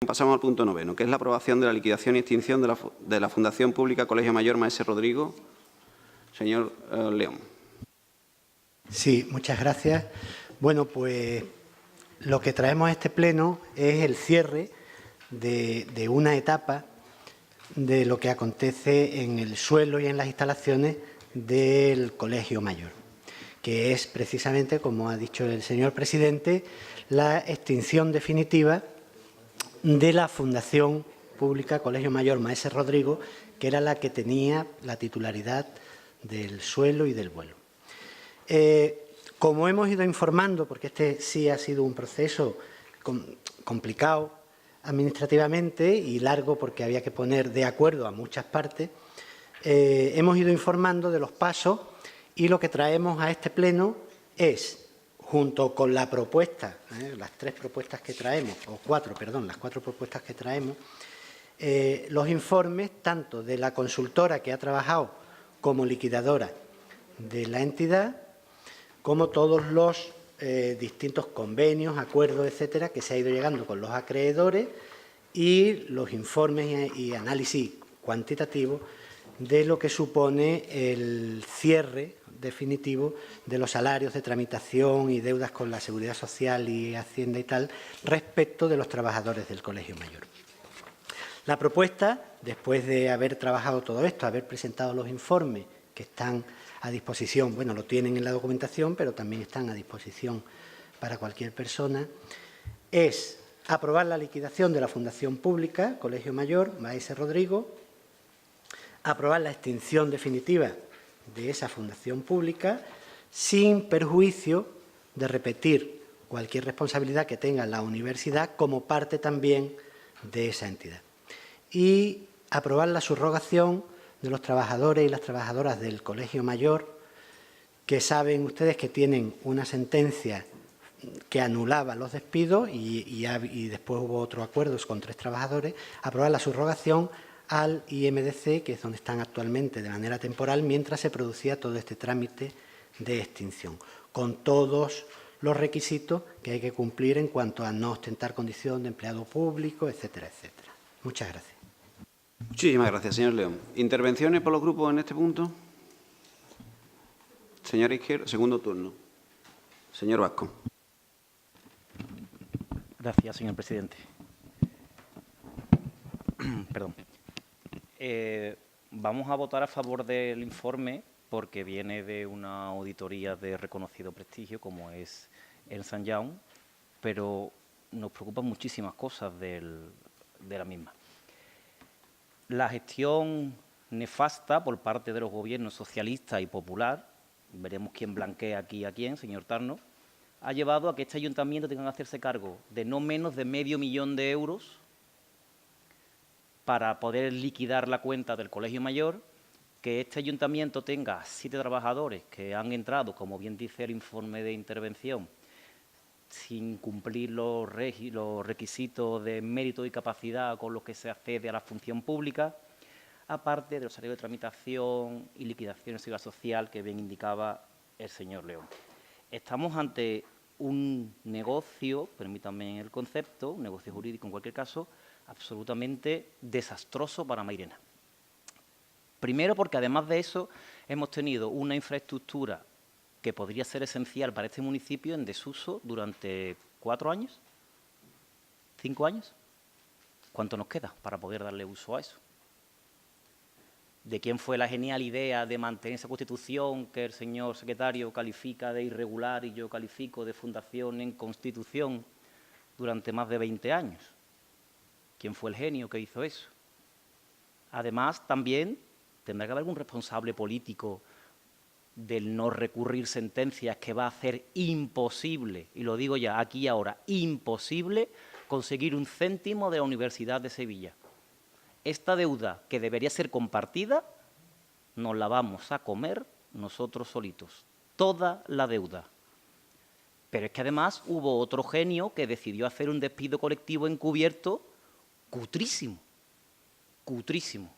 Pasamos al punto 9, que es la aprobación de la liquidación y extinción de la Fundación Pública Colegio Mayor Maese Rodrigo. Señor León. Sí, muchas gracias. Bueno, pues lo que traemos a este pleno es el cierre de una etapa de lo que acontece en el suelo y en las instalaciones del Colegio Mayor, que es precisamente, como ha dicho el señor presidente, la extinción definitiva de la Fundación Pública Colegio Mayor Maese Rodrigo, que era la que tenía la titularidad del suelo y del vuelo. Como hemos ido informando, porque este sí ha sido un proceso complicado administrativamente y largo porque había que poner de acuerdo a muchas partes, hemos ido informando de los pasos y lo que traemos a este pleno es, junto con la propuesta, las tres propuestas que traemos, o cuatro, perdón, las cuatro propuestas que traemos, los informes tanto de la consultora que ha trabajado como liquidadora de la entidad, como todos los distintos convenios, acuerdos, etcétera, que se ha ido llegando con los acreedores y los informes y análisis cuantitativos de lo que supone el cierre definitivo de los salarios de tramitación y deudas con la Seguridad Social y Hacienda y tal, respecto de los trabajadores del Colegio Mayor. La propuesta, después de haber trabajado todo esto, haber presentado los informes que están a disposición, bueno, lo tienen en la documentación, pero también están a disposición para cualquier persona, es aprobar la liquidación de la Fundación Pública, Colegio Mayor, Maese Rodrigo, aprobar la extinción definitiva de esa Fundación Pública, sin perjuicio de repetir cualquier responsabilidad que tenga la universidad como parte también de esa entidad. Y aprobar la subrogación de los trabajadores y las trabajadoras del Colegio Mayor, que saben ustedes que tienen una sentencia que anulaba los despidos y después hubo otros acuerdos con 3 trabajadores, aprobar la subrogación al IMDC, que es donde están actualmente de manera temporal, mientras se producía todo este trámite de extinción, con todos los requisitos que hay que cumplir en cuanto a no ostentar condición de empleado público, etcétera, etcétera. Muchas gracias. Muchísimas gracias, señor León. ¿Intervenciones por los grupos en este punto? Señora Izquierdo, segundo turno. Señor Vasco. Gracias, señor presidente. Perdón. Vamos a votar a favor del informe porque viene de una auditoría de reconocido prestigio como es el St. Young, pero nos preocupan muchísimas cosas de la misma. La gestión nefasta por parte de los gobiernos socialista y popular, veremos quién blanquea aquí a quién, señor Tarno, ha llevado a que este ayuntamiento tenga que hacerse cargo de no menos de $500.000 de euros para poder liquidar la cuenta del Colegio Mayor, que este ayuntamiento tenga 7 trabajadores que han entrado, como bien dice el informe de intervención, sin cumplir los requisitos de mérito y capacidad con los que se accede a la función pública, aparte de los salarios de tramitación y liquidación de seguridad social que bien indicaba el señor León. Estamos ante un negocio, permítanme el concepto, un negocio jurídico en cualquier caso, absolutamente desastroso para Mairena. Primero porque además de eso hemos tenido una infraestructura que podría ser esencial para este municipio en desuso durante 4 años, 5 años. ¿Cuánto nos queda para poder darle uso a eso? ¿De quién fue la genial idea de mantener esa Constitución que el señor secretario califica de irregular y yo califico de fundación en Constitución durante más de 20 años? ¿Quién fue el genio que hizo eso? Además, también tendrá que haber algún responsable político del no recurrir sentencias que va a hacer imposible, y lo digo ya aquí y ahora, imposible conseguir un céntimo de la Universidad de Sevilla. Esta deuda, que debería ser compartida, nos la vamos a comer nosotros solitos. Toda la deuda. Pero es que además hubo otro genio que decidió hacer un despido colectivo encubierto cutrísimo. Cutrísimo.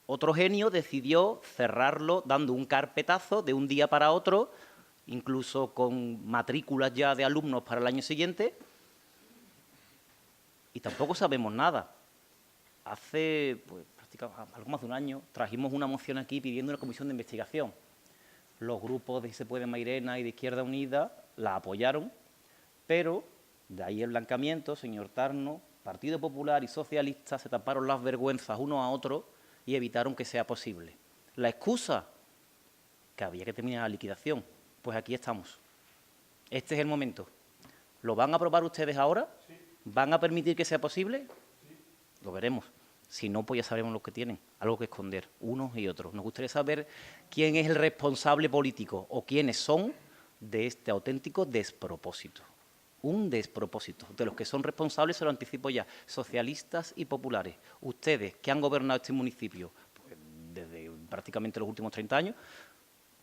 Otro genio decidió cerrarlo dando un carpetazo de un día para otro, incluso con matrículas ya de alumnos para el año siguiente, tampoco sabemos nada. Hace prácticamente algo más de un año trajimos una moción aquí pidiendo una comisión de investigación. Los grupos de Se Puede Mairena y de Izquierda Unida la apoyaron, pero de ahí el blancamiento, señor Tarno, Partido Popular y Socialistas se taparon las vergüenzas unos a otros y evitaron que sea posible. La excusa, que había que terminar la liquidación. Pues aquí estamos. Este es el momento. ¿Lo van a aprobar ustedes ahora? Sí. ¿Van a permitir que sea posible? Sí. Lo veremos. Si no, pues ya sabremos lo que tienen, algo que esconder, unos y otros. Nos gustaría saber quién es el responsable político o quiénes son de este auténtico despropósito. Un despropósito. De los que son responsables, se lo anticipo ya, socialistas y populares. Ustedes, que han gobernado este municipio pues, desde prácticamente los últimos 30 años,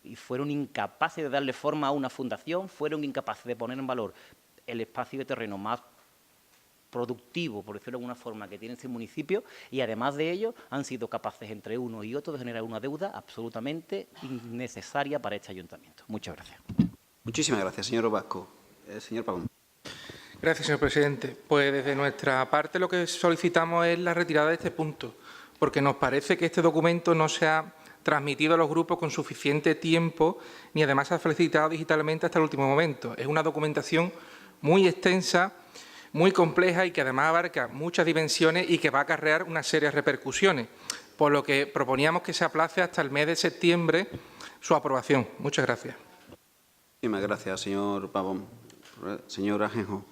y fueron incapaces de darle forma a una fundación, fueron incapaces de poner en valor el espacio de terreno más productivo, por decirlo de alguna forma, que tiene este municipio, y además de ello han sido capaces entre unos y otros de generar una deuda absolutamente innecesaria para este ayuntamiento. Muchas gracias. Muchísimas gracias, señor Vasco. Señor Pavón. Gracias, señor presidente. Pues desde nuestra parte lo que solicitamos es la retirada de este punto, porque nos parece que este documento no se ha transmitido a los grupos con suficiente tiempo, ni además se ha felicitado digitalmente hasta el último momento. Es una documentación muy extensa, muy compleja y que además abarca muchas dimensiones y que va a acarrear una serie de repercusiones, por lo que proponíamos que se aplace hasta el mes de septiembre su aprobación. Muchas gracias. Muchísimas gracias, señor Pavón. Señor Ajenjo.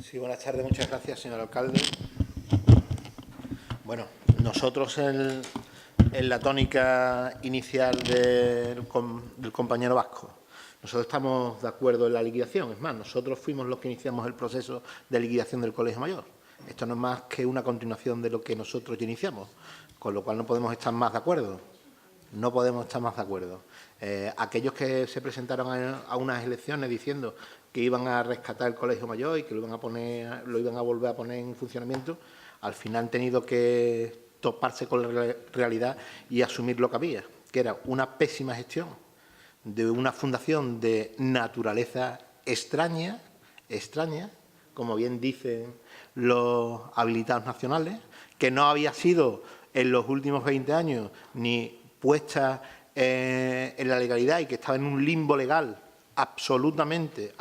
Sí, buenas tardes. Muchas gracias, señor alcalde. Bueno, nosotros en la tónica inicial del compañero Vasco, nosotros estamos de acuerdo en la liquidación. Es más, nosotros fuimos los que iniciamos el proceso de liquidación del Colegio Mayor. Esto no es más que una continuación de lo que nosotros ya iniciamos, con lo cual no podemos estar más de acuerdo. No podemos estar más de acuerdo. Aquellos que se presentaron a unas elecciones diciendo que iban a rescatar el Colegio Mayor y que lo iban a volver a poner en funcionamiento, al final han tenido que toparse con la realidad y asumir lo que había, que era una pésima gestión de una fundación de naturaleza extraña, como bien dicen los habilitados nacionales, que no había sido en los últimos 20 años ni puesta en la legalidad y que estaba en un limbo legal absolutamente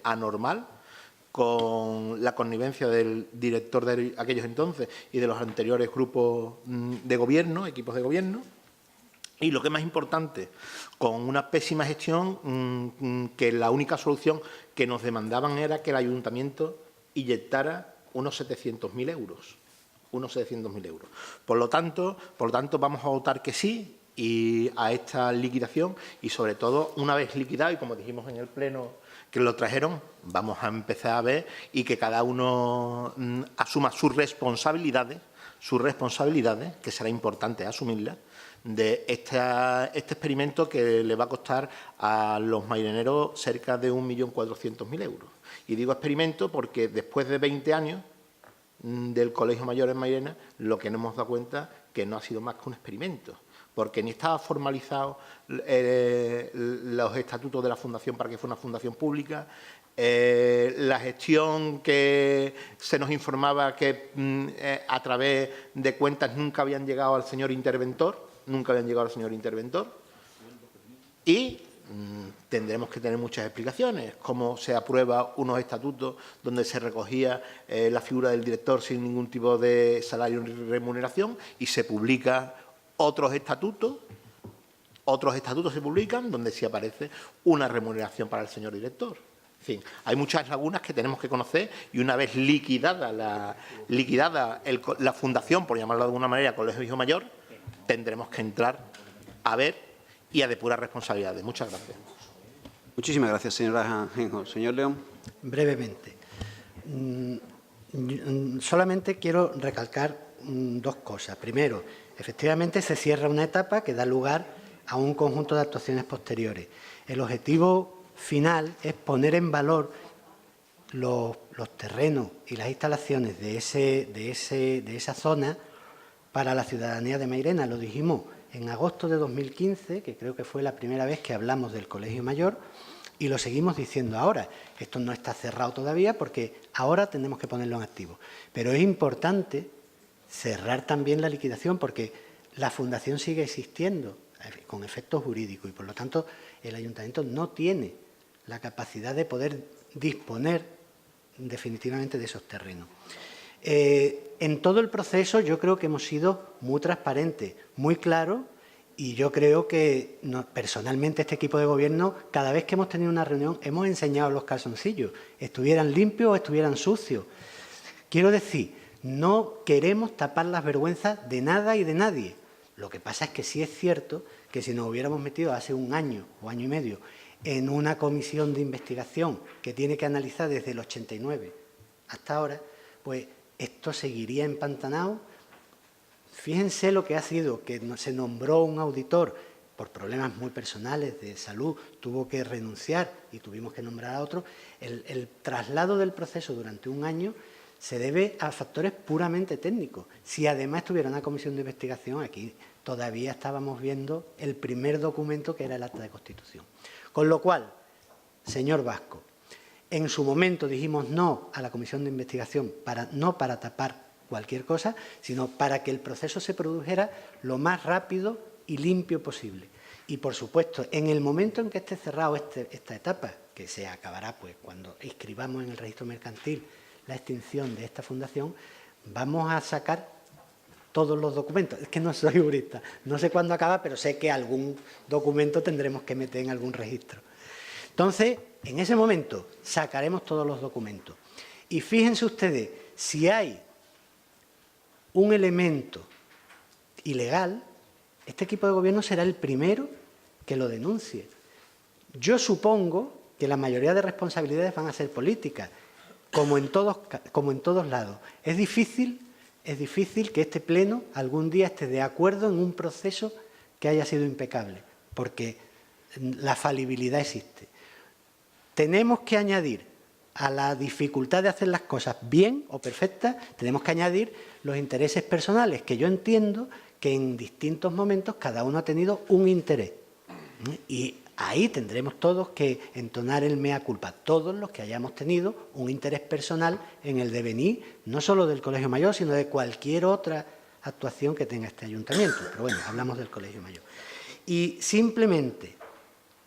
anormal, con la connivencia del director de aquellos entonces y de los anteriores grupos de gobierno, equipos de gobierno. Y lo que es más importante, con una pésima gestión, que la única solución que nos demandaban era que el ayuntamiento inyectara unos 700.000 euros. Por lo tanto, vamos a votar que sí y a esta liquidación y, sobre todo, una vez liquidado, y como dijimos en el pleno que lo trajeron, vamos a empezar a ver y que cada uno asuma sus responsabilidades, que será importante asumirlas, de este experimento que le va a costar a los maireneros cerca de 1.400.000 euros. Y digo experimento porque después de 20 años del Colegio Mayor en Mairena, lo que nos hemos dado cuenta que no ha sido más que un experimento, porque ni estaba formalizado los estatutos de la fundación para que fuera una fundación pública, la gestión que se nos informaba que a través de cuentas nunca habían llegado al señor interventor, y tendremos que tener muchas explicaciones, cómo se aprueba unos estatutos donde se recogía la figura del director sin ningún tipo de salario ni remuneración y se publica otros estatutos se publican donde sí aparece una remuneración para el señor director. En fin, hay muchas lagunas que tenemos que conocer y una vez liquidada la fundación, por llamarlo de alguna manera, Colegio Mayor, tendremos que entrar a ver y a depurar responsabilidades. Muchas gracias. Muchísimas gracias, señora Ajenjo. Señor León. Brevemente. Solamente quiero recalcar dos cosas. Primero, efectivamente se cierra una etapa que da lugar a un conjunto de actuaciones posteriores. El objetivo final es poner en valor los terrenos y las instalaciones de esa zona para la ciudadanía de Mairena. Lo dijimos en agosto de 2015, que creo que fue la primera vez que hablamos del Colegio Mayor, y lo seguimos diciendo ahora. Esto no está cerrado todavía porque ahora tenemos que ponerlo en activo. Pero es importante cerrar también la liquidación porque la fundación sigue existiendo con efectos jurídicos y, por lo tanto, el ayuntamiento no tiene la capacidad de poder disponer definitivamente de esos terrenos. En todo el proceso yo creo que hemos sido muy transparentes, muy claros, y yo creo que personalmente este equipo de gobierno, cada vez que hemos tenido una reunión, hemos enseñado los calzoncillos, estuvieran limpios o estuvieran sucios. Quiero decir, no queremos tapar las vergüenzas de nada y de nadie. Lo que pasa es que sí es cierto que si nos hubiéramos metido hace un año o año y medio en una comisión de investigación que tiene que analizar desde el 89 hasta ahora, pues esto seguiría empantanado. Fíjense lo que ha sido, que se nombró un auditor por problemas muy personales de salud, tuvo que renunciar y tuvimos que nombrar a otro. El traslado del proceso durante un año se debe a factores puramente técnicos. Si además tuviera una comisión de investigación, aquí todavía estábamos viendo el primer documento que era el acta de constitución. Con lo cual, señor Vasco, en su momento dijimos no a la comisión de investigación, no para tapar cualquier cosa, sino para que el proceso se produjera lo más rápido y limpio posible. Y, por supuesto, en el momento en que esté cerrado esta etapa, que se acabará pues cuando inscribamos en el registro mercantil la extinción de esta fundación, vamos a sacar todos los documentos. Es que no soy jurista, no sé cuándo acaba, pero sé que algún documento tendremos que meter en algún registro. Entonces, en ese momento sacaremos todos los documentos. Y fíjense ustedes, si hay un elemento ilegal, este equipo de gobierno será el primero que lo denuncie. Yo supongo que la mayoría de responsabilidades van a ser políticas, como en todos lados. Es difícil que este Pleno algún día esté de acuerdo en un proceso que haya sido impecable, porque la falibilidad existe. Tenemos que añadir a la dificultad de hacer las cosas bien o perfectas, tenemos que añadir los intereses personales, que yo entiendo que en distintos momentos cada uno ha tenido un interés. Y ahí tendremos todos que entonar el mea culpa, todos los que hayamos tenido un interés personal en el devenir, no solo del Colegio Mayor, sino de cualquier otra actuación que tenga este ayuntamiento. Pero bueno, hablamos del Colegio Mayor. Y simplemente,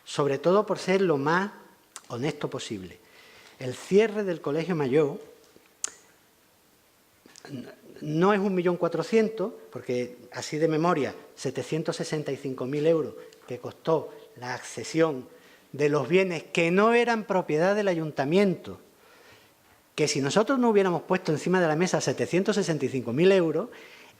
sobre todo por ser lo más honesto posible, el cierre del Colegio Mayor no es 1.400.000, porque así de memoria, 765.000 euros que costó la accesión de los bienes que no eran propiedad del ayuntamiento, que si nosotros no hubiéramos puesto encima de la mesa 765.000 euros,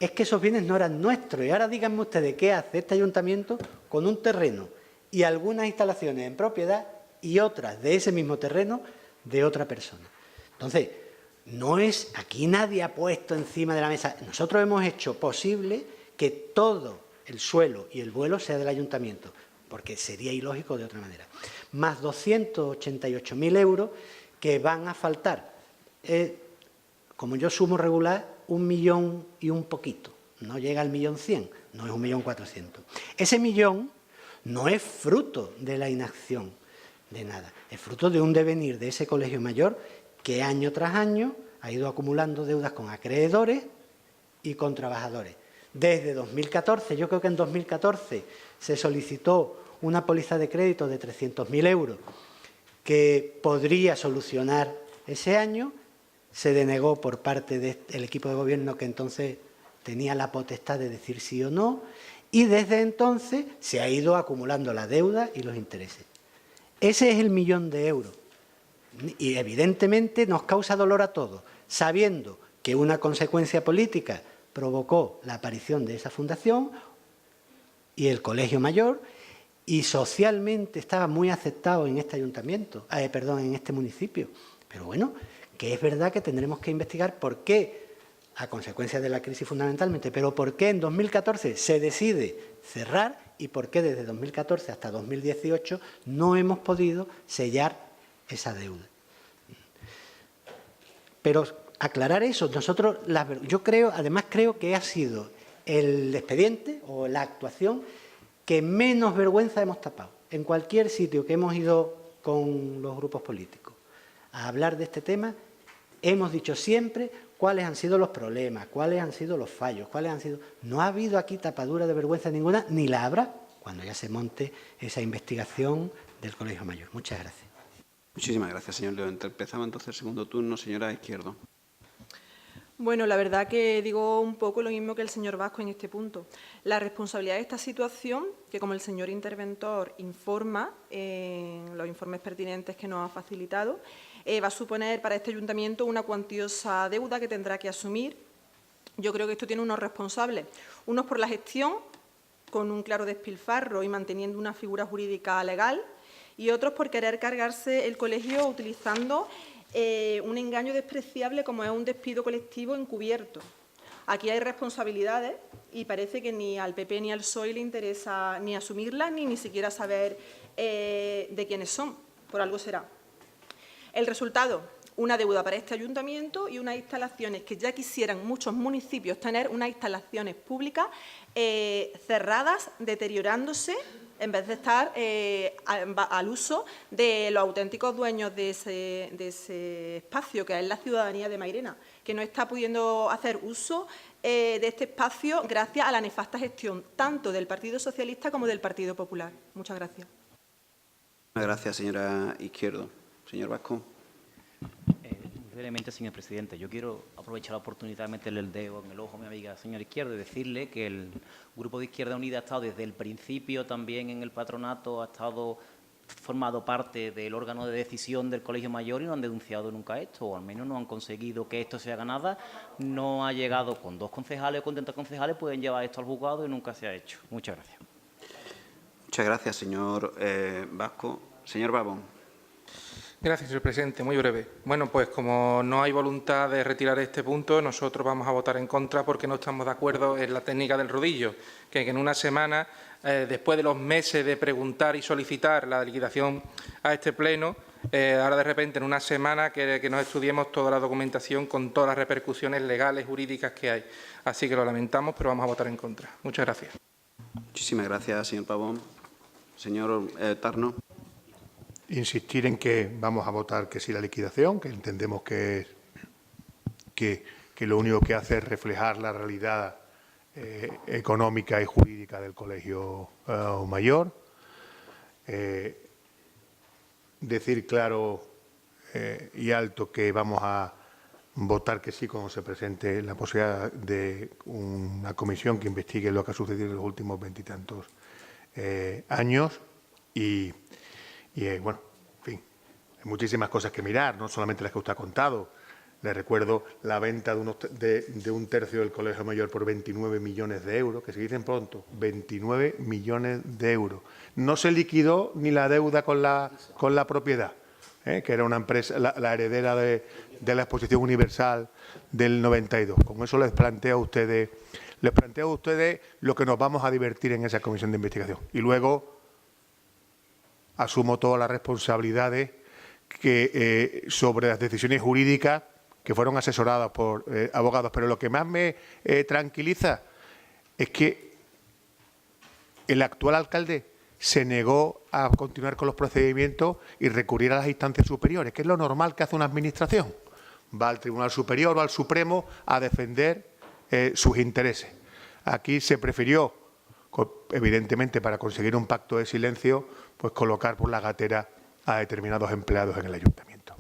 es que esos bienes no eran nuestros. Y ahora díganme ustedes qué hace este ayuntamiento con un terreno y algunas instalaciones en propiedad y otras de ese mismo terreno de otra persona. Entonces, aquí nadie ha puesto encima de la mesa. Nosotros hemos hecho posible que todo el suelo y el vuelo sea del ayuntamiento, porque sería ilógico de otra manera. Más 288.000 euros que van a faltar. Como yo sumo regular, 1 millón y un poquito. No llega al 1.100.000, no es 1.400.000. Ese millón no es fruto de la inacción de nada, es fruto de un devenir de ese colegio mayor que año tras año ha ido acumulando deudas con acreedores y con trabajadores. Desde 2014, yo creo que en 2014 se solicitó una póliza de crédito de 300.000 euros que podría solucionar ese año, se denegó por parte del equipo de gobierno que entonces tenía la potestad de decir sí o no, y desde entonces se ha ido acumulando la deuda y los intereses. Ese es el 1.000.000 de euros. Y evidentemente nos causa dolor a todos, sabiendo que una consecuencia política provocó la aparición de esa fundación y el Colegio Mayor, y socialmente estaba muy aceptado en este ayuntamiento, en este municipio. Pero bueno, que es verdad que tendremos que investigar por qué, a consecuencia de la crisis fundamentalmente, pero por qué en 2014 se decide cerrar y por qué desde 2014 hasta 2018 no hemos podido sellar esa deuda. Pero aclarar eso, yo además creo que ha sido el expediente o la actuación que menos vergüenza hemos tapado. En cualquier sitio que hemos ido con los grupos políticos a hablar de este tema, hemos dicho siempre cuáles han sido los problemas, cuáles han sido los fallos, cuáles han sido... No ha habido aquí tapadura de vergüenza ninguna, ni la habrá cuando ya se monte esa investigación del Colegio Mayor. Muchas gracias. Muchísimas gracias, señor León. Empezaba entonces el segundo turno, señora Izquierdo. Bueno, la verdad que digo un poco lo mismo que el señor Vasco en este punto. La responsabilidad de esta situación, que como el señor interventor informa en los informes pertinentes que nos ha facilitado, va a suponer para este ayuntamiento una cuantiosa deuda que tendrá que asumir. Yo creo que esto tiene unos responsables, unos por la gestión, con un claro despilfarro y manteniendo una figura jurídica legal, y otros por querer cargarse el colegio utilizando un engaño despreciable como es un despido colectivo encubierto. Aquí hay responsabilidades y parece que ni al PP ni al PSOE le interesa ni asumirlas ni siquiera saber de quiénes son, por algo será. El resultado, una deuda para este ayuntamiento y unas instalaciones que ya quisieran muchos municipios tener, unas instalaciones públicas cerradas, deteriorándose, en vez de estar al uso de los auténticos dueños de ese espacio, que es la ciudadanía de Mairena, que no está pudiendo hacer uso de este espacio gracias a la nefasta gestión tanto del Partido Socialista como del Partido Popular. Muchas gracias. Gracias, señora Izquierdo. Señor Vasco. Brevemente, señor presidente, yo quiero aprovechar la oportunidad de meterle el dedo en el ojo a mi amiga señora Izquierdo y decirle que el Grupo de Izquierda Unida ha estado desde el principio también en el patronato, ha estado formado parte del órgano de decisión del Colegio Mayor y no han denunciado nunca esto, o al menos no han conseguido que esto se haga nada. No ha llegado con 2 concejales o con 30 concejales, pueden llevar esto al juzgado y nunca se ha hecho. Muchas gracias. Muchas gracias, señor Vasco. Señor Babón. Gracias, señor presidente. Muy breve. Bueno, pues como no hay voluntad de retirar este punto, nosotros vamos a votar en contra porque no estamos de acuerdo en la técnica del rodillo, que en una semana, después de los meses de preguntar y solicitar la liquidación a este pleno, ahora de repente en una semana que nos estudiemos toda la documentación con todas las repercusiones legales, jurídicas que hay. Así que lo lamentamos, pero vamos a votar en contra. Muchas gracias. Muchísimas gracias, señor Pavón. Señor Tarno. Insistir en que vamos a votar que sí la liquidación, que entendemos que lo único que hace es reflejar la realidad económica y jurídica del Colegio Mayor. Decir claro y alto que vamos a votar que sí cuando se presente la posibilidad de una comisión que investigue lo que ha sucedido en los últimos 20 y tantos años y bueno, en fin, hay muchísimas cosas que mirar, no solamente las que usted ha contado. Le recuerdo la venta de un tercio del Colegio Mayor por 29 millones de euros, que se dicen pronto, 29 millones de euros. No se liquidó ni la deuda con la propiedad, que era una empresa, la heredera de la Exposición Universal del 92. Con eso les planteo a ustedes lo que nos vamos a divertir en esa comisión de investigación. Y luego asumo todas las responsabilidades sobre las decisiones jurídicas que fueron asesoradas por abogados. Pero lo que más me tranquiliza es que el actual alcalde se negó a continuar con los procedimientos y recurrir a las instancias superiores, que es lo normal que hace una administración. Va al Tribunal Superior o al Supremo a defender sus intereses. Aquí se prefirió, evidentemente para conseguir un pacto de silencio, pues colocar por la gatera a determinados empleados en el ayuntamiento.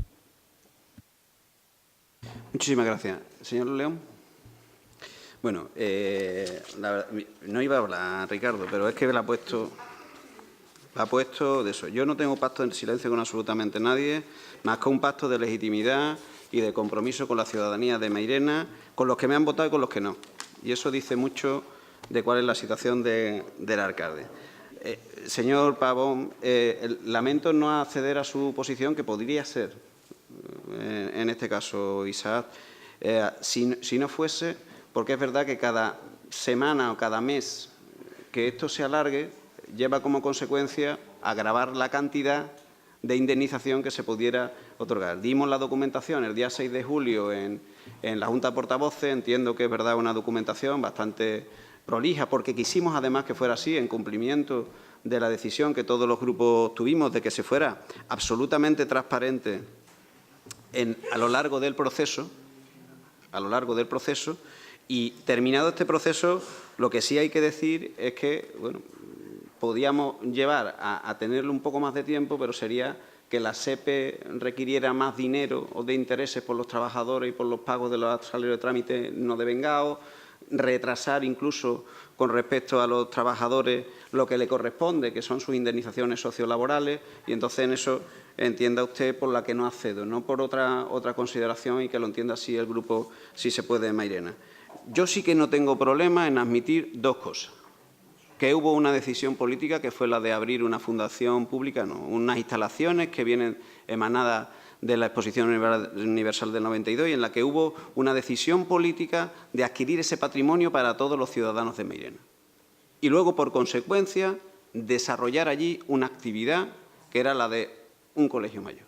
Muchísimas gracias. Señor León. Bueno, no iba a hablar, Ricardo, pero es que la ha puesto de eso. Yo no tengo pacto de silencio con absolutamente nadie, más que un pacto de legitimidad y de compromiso con la ciudadanía de Mairena, con los que me han votado y con los que no. Y eso dice mucho de cuál es la situación del alcalde. Señor Pavón, lamento no acceder a su posición, que podría ser, en este caso, Isaac, si no fuese, porque es verdad que cada semana o cada mes que esto se alargue, lleva como consecuencia agravar la cantidad de indemnización que se pudiera otorgar. Dimos la documentación el día 6 de julio en la Junta de Portavoces. Entiendo que es verdad una documentación bastante prolija, porque quisimos además que fuera así, en cumplimiento de la decisión que todos los grupos tuvimos de que se fuera absolutamente transparente a lo largo del proceso, y terminado este proceso, lo que sí hay que decir es que, bueno, podíamos llevar a tenerlo un poco más de tiempo, pero sería que la SEPE requiriera más dinero o de intereses por los trabajadores y por los pagos de los salarios de trámite no devengados, retrasar incluso con respecto a los trabajadores lo que le corresponde, que son sus indemnizaciones sociolaborales, y entonces en eso entienda usted por la que no accedo, no por otra consideración, y que lo entienda así el grupo, si se puede, Mairena. Yo sí que no tengo problema en admitir dos cosas. Que hubo una decisión política que fue la de abrir una fundación pública, no, unas instalaciones que vienen emanadas de la Exposición Universal del 92 y en la que hubo una decisión política de adquirir ese patrimonio para todos los ciudadanos de Mairena. Y luego, por consecuencia, desarrollar allí una actividad que era la de un colegio mayor.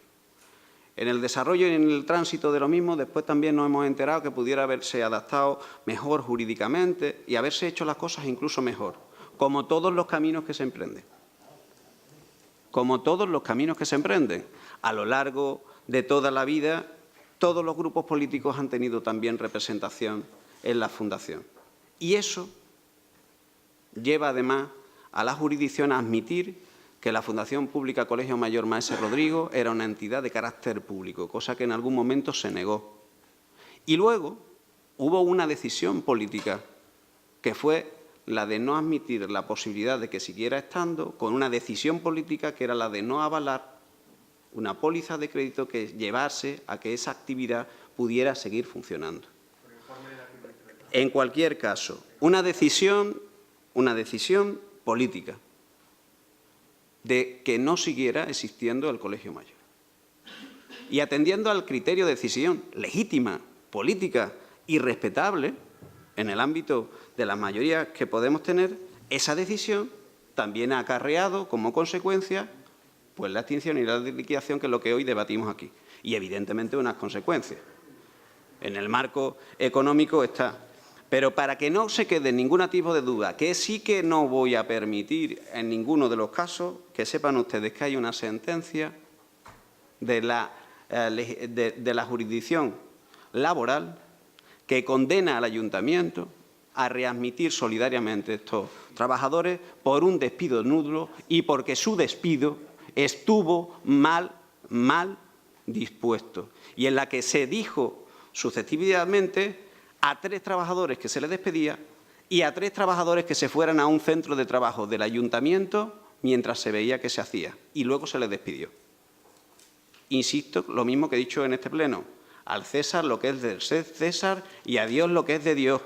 En el desarrollo y en el tránsito de lo mismo, después también nos hemos enterado que pudiera haberse adaptado mejor jurídicamente y haberse hecho las cosas incluso mejor, como todos los caminos que se emprenden. Como todos los caminos que se emprenden. A lo largo de toda la vida, todos los grupos políticos han tenido también representación en la Fundación. Y eso lleva, además, a la jurisdicción a admitir que la Fundación Pública Colegio Mayor Maese Rodrigo era una entidad de carácter público, cosa que en algún momento se negó. Y luego hubo una decisión política que fue la de no admitir la posibilidad de que siguiera estando, con una decisión política que era la de no avalar una póliza de crédito que llevase a que esa actividad pudiera seguir funcionando. En cualquier caso, una decisión política de que no siguiera existiendo el Colegio Mayor. Y atendiendo al criterio de decisión legítima, política y respetable, en el ámbito de las mayorías que podemos tener, esa decisión también ha acarreado como consecuencia pues la extinción y la liquidación, que es lo que hoy debatimos aquí. Y evidentemente unas consecuencias. En el marco económico está. Pero para que no se quede ningún tipo de duda, que sí que no voy a permitir en ninguno de los casos, que sepan ustedes que hay una sentencia de la jurisdicción laboral que condena al ayuntamiento a readmitir solidariamente a estos trabajadores por un despido nulo y porque su despido estuvo mal dispuesto, y en la que se dijo susceptiblemente a 3 trabajadores que se les despedía y a 3 trabajadores que se fueran a un centro de trabajo del ayuntamiento mientras se veía que se hacía, y luego se les despidió. Insisto, lo mismo que he dicho en este pleno, al César lo que es del César y a Dios lo que es de Dios.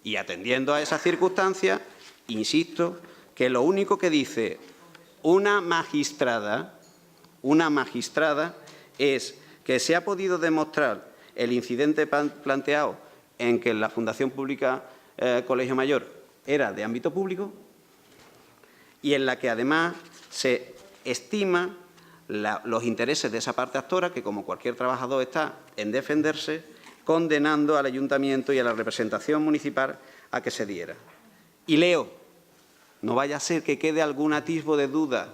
Y atendiendo a esas circunstancias, insisto que lo único que dice una magistrada es que se ha podido demostrar el incidente planteado en que la Fundación Pública Colegio Mayor era de ámbito público y en la que además se estima los intereses de esa parte actora, que como cualquier trabajador está en defenderse, condenando al ayuntamiento y a la representación municipal a que se diera. Y leo, no vaya a ser que quede algún atisbo de duda.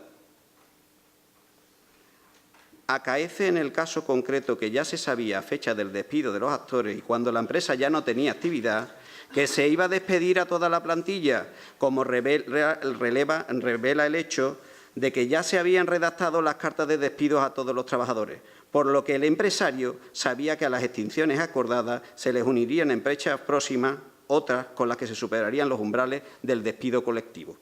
Acaece en el caso concreto que ya se sabía a fecha del despido de los actores y cuando la empresa ya no tenía actividad, que se iba a despedir a toda la plantilla, como revela el hecho de que ya se habían redactado las cartas de despidos a todos los trabajadores, por lo que el empresario sabía que a las extinciones acordadas se les unirían en fechas próximas otras con las que se superarían los umbrales del despido colectivo.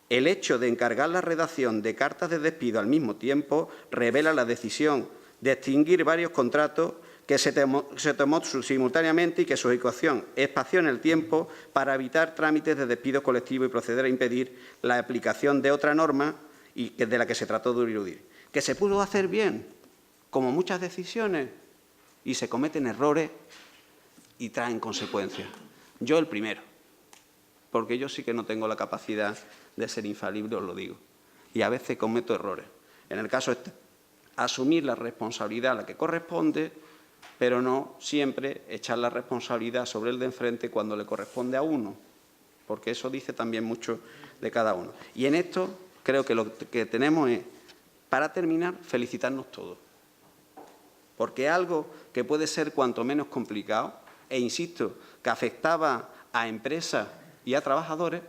El hecho de encargar la redacción de cartas de despido al mismo tiempo revela la decisión de extinguir varios contratos que se tomó simultáneamente y que su ejecución espació en el tiempo para evitar trámites de despido colectivo y proceder a impedir la aplicación de otra norma de la que se trató de eludir. Que se pudo hacer bien, como muchas decisiones, y se cometen errores y traen consecuencias. Yo el primero, porque yo sí que no tengo la capacidad de ser infalible, os lo digo, y a veces cometo errores. En el caso este, asumir la responsabilidad a la que corresponde, pero no siempre echar la responsabilidad sobre el de enfrente cuando le corresponde a uno. porque eso dice también mucho de cada uno. Y en esto creo que lo que tenemos es, para terminar, felicitarnos todos. Porque algo que puede ser cuanto menos complicado, e insisto, que afectaba a empresas y a trabajadores,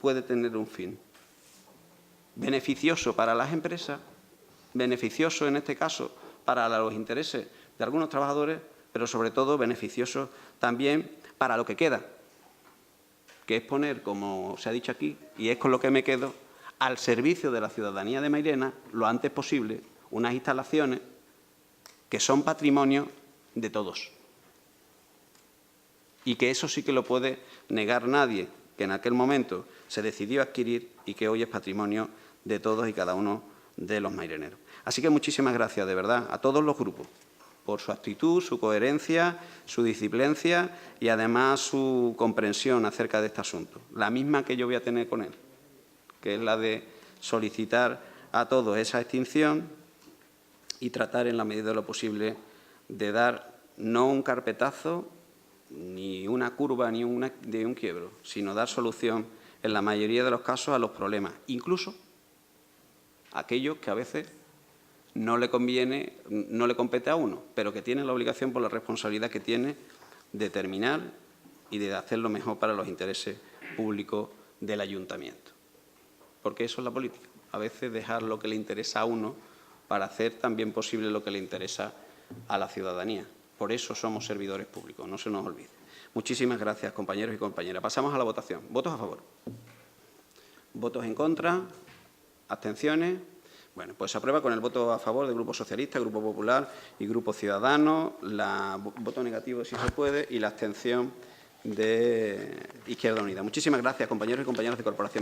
puede tener un fin. Beneficioso para las empresas, beneficioso en este caso para los intereses de algunos trabajadores, pero sobre todo beneficioso también para lo que queda, que es poner, como se ha dicho aquí, y es con lo que me quedo, al servicio de la ciudadanía de Mairena, lo antes posible, unas instalaciones que son patrimonio de todos. Y que eso sí que lo puede negar nadie, que en aquel momento se decidió adquirir y que hoy es patrimonio de todos y cada uno de los maireneros. Así que muchísimas gracias, de verdad, a todos los grupos, por su actitud, su coherencia, su disciplina y además su comprensión acerca de este asunto. La misma que yo voy a tener con él, que es la de solicitar a todos esa extinción y tratar en la medida de lo posible de dar no un carpetazo, ni una curva, ni de un quiebro, sino dar solución en la mayoría de los casos a los problemas, incluso aquellos que a veces no le conviene, no le compete a uno, pero que tiene la obligación por la responsabilidad que tiene de terminar y de hacer lo mejor para los intereses públicos del ayuntamiento. Porque eso es la política, a veces dejar lo que le interesa a uno para hacer también posible lo que le interesa a la ciudadanía. Por eso somos servidores públicos, no se nos olvide. Muchísimas gracias, compañeros y compañeras. Pasamos a la votación. ¿Votos a favor? ¿Votos en contra? ¿Abstenciones? Bueno, pues se aprueba con el voto a favor del Grupo Socialista, Grupo Popular y Grupo Ciudadanos, voto negativo, si se puede, y la abstención de Izquierda Unida. Muchísimas gracias, compañeros y compañeras de Corporación.